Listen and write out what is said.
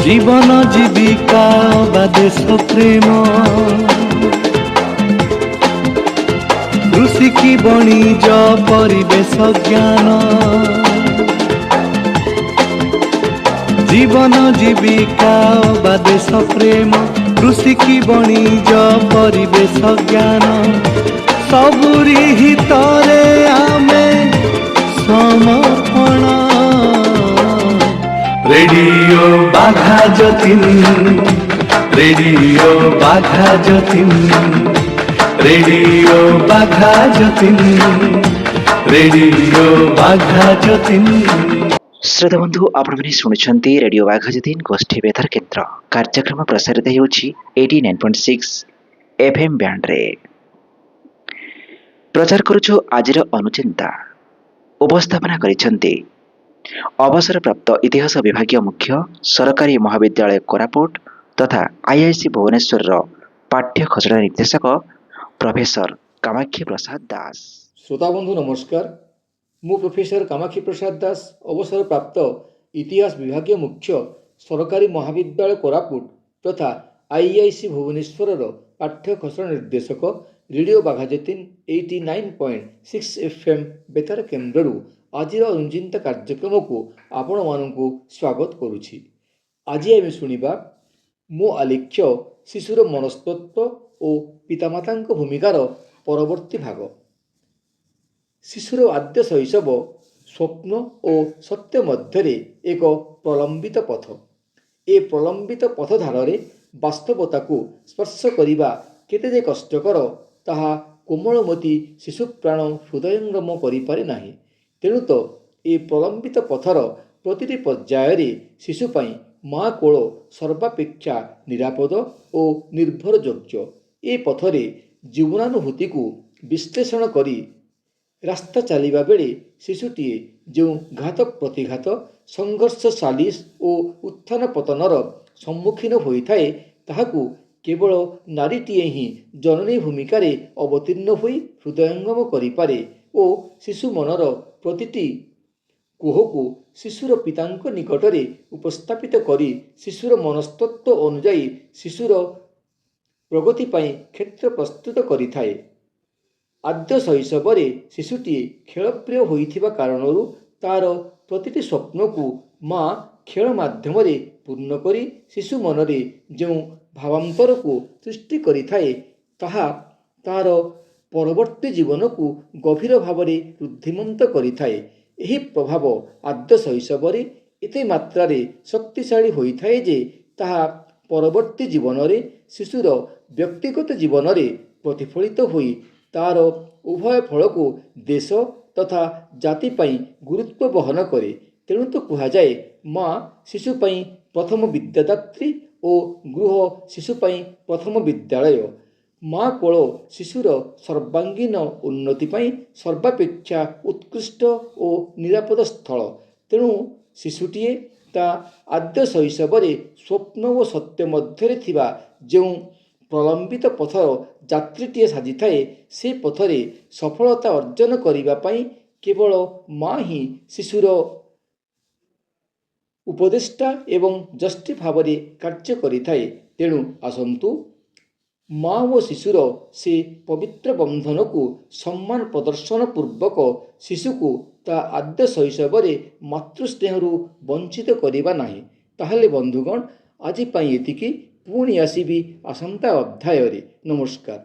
জীবন জীবিকা বা দেশ প্রেম, কৃষি কি বণিজ পরিবেশ জ্ঞান, জীবন জীবিকা বা দেশ প্রেম, কৃষি কি বণিজ পরিবেশ জ্ঞান, सबुरी हितरे आमे समर्पण। रेडियो बाघा जतीन, रेडियो बाघा जतीन, रेडियो बाघा जतीन, रेडियो बाघा जतीन। श्रोता बंधु आपने शुणुंट रेडियो बाघाजतीन गोष्ठी बेतार केन्द्र कार्यक्रम प्रसारित होउछि 89.6 एफएम बैंड रे। प्रचार करुछु आजिर अनुचिंता। उपस्थापना करिसेंती अवसर प्राप्त इतिहास विभागीय मुख्य सरकारी महाविद्यालय कोरापुट तथा आईआईसी भुवनेश्वर पाठ्य खसड़ा निर्देशक प्रोफेसर कामाक्षी प्रसाद दास। श्रोता बंधु नमस्कार, मु प्रोफेसर कामाक्षी प्रसाद दास अवसर प्राप्त इतिहास विभागीय मुख्य सरकारी महाविद्यालय कोरापुट तथा आईआईसी भुवनेश्वर पाठ्य खसड़ा निर्देशक रेडियो बाघाजतीन 89.6 एफएम बेतार केन्द्र आज अनुचिंता कार्यक्रम को आपण मानक स्वागत करुछि। आज आम शुणा मो आलेख्य शिशुर मनस्तत्व और पितामाता भूमिकार परवर्ती भाग। शिशुर आद्य शैशव स्वप्न और सत्य मध्य एक प्रलंबित पथ। ए प्रलंबित पथधार वास्तवता को स्पर्श करने केते जे कष्टकर ताहा कोमलमती शिशु प्राण हृदयंगम करिपारे नाही। तेणु तो ए प्रलंबित पथर प्रतिटी पर्यायर शिशुपाई माँ कोल सर्वापेक्षा निरापद और निर्भरयोग्य। ए पथरे जीवनानुभूति को विश्लेषण करी रास्ता चलिबा बेले शिशुटीए जो घात प्रतिघात संघर्षशाली और उत्थान पतनर सम्मुखीन होइथाए ताहाकु केवल नारीटीए ही जननी भूमिकार अवतीर्ण होई हृदयंगम करिपारे और शिशु मनर प्रतिटी कुहकु शिशुर पितांक निकटरे उपस्थापित करी शिशुर मनस्तत्व अनुजाई शिशुर प्रगति पाई क्षेत्र प्रस्तुत करिथाए। आद्य शैशवरे शिशुटीए खेलप्रिय होइथिबा कारणरू तार प्रतिटी स्वप्न को माँ खेल माध्यम पूर्ण करी शिशु मनरे जो भावांतर को सृष्टि करिथाए ताहा तार परवर्ती जीवन को गभीर भाव वृद्धिमंत करिथाए। एही प्रभाव आद्य शैशवरे एते मात्रा शक्तिशाली होइथाए जे ताहा परवर्ती जीवन रे शिशुर व्यक्तिगत जीवन रे प्रतिफलित होई तार उभय फल को देश तथा जाति पाई गुरुत्व बहन करे। तेणु तो कहुए माँ शिशुपाई प्रथम विद्यादात्री और गृह शिशुपाई प्रथम विद्यालय। माँ कोल शिशुर सर्वांगीन उन्नति पाई सर्वापेक्षा उत्कृष्ट और निरापद स्थल। तेणु शिशुटीए ता आद्य शैशवरे स्वप्न और सत्य मध्य थिबा जो प्रलंबित पथर यात्रीटीए साजी थाए से पथरे सफलता अर्जन करिबा पाई केवल माँ ही शिशुर उपदेष्टा एवं जष्टि भाव कार्य करिथाए। तेणु आसंतु माँ और शिशुर से पवित्र बंधन को सम्मान प्रदर्शन पूर्वक शिशु को ता आद्य शैशवरे मातृस्नेहरु वंचित करिबा नाही। ताहले बंधुगण आज पाई एतिकी पुणी आसीबी आसंता अध्याय रे। नमस्कार।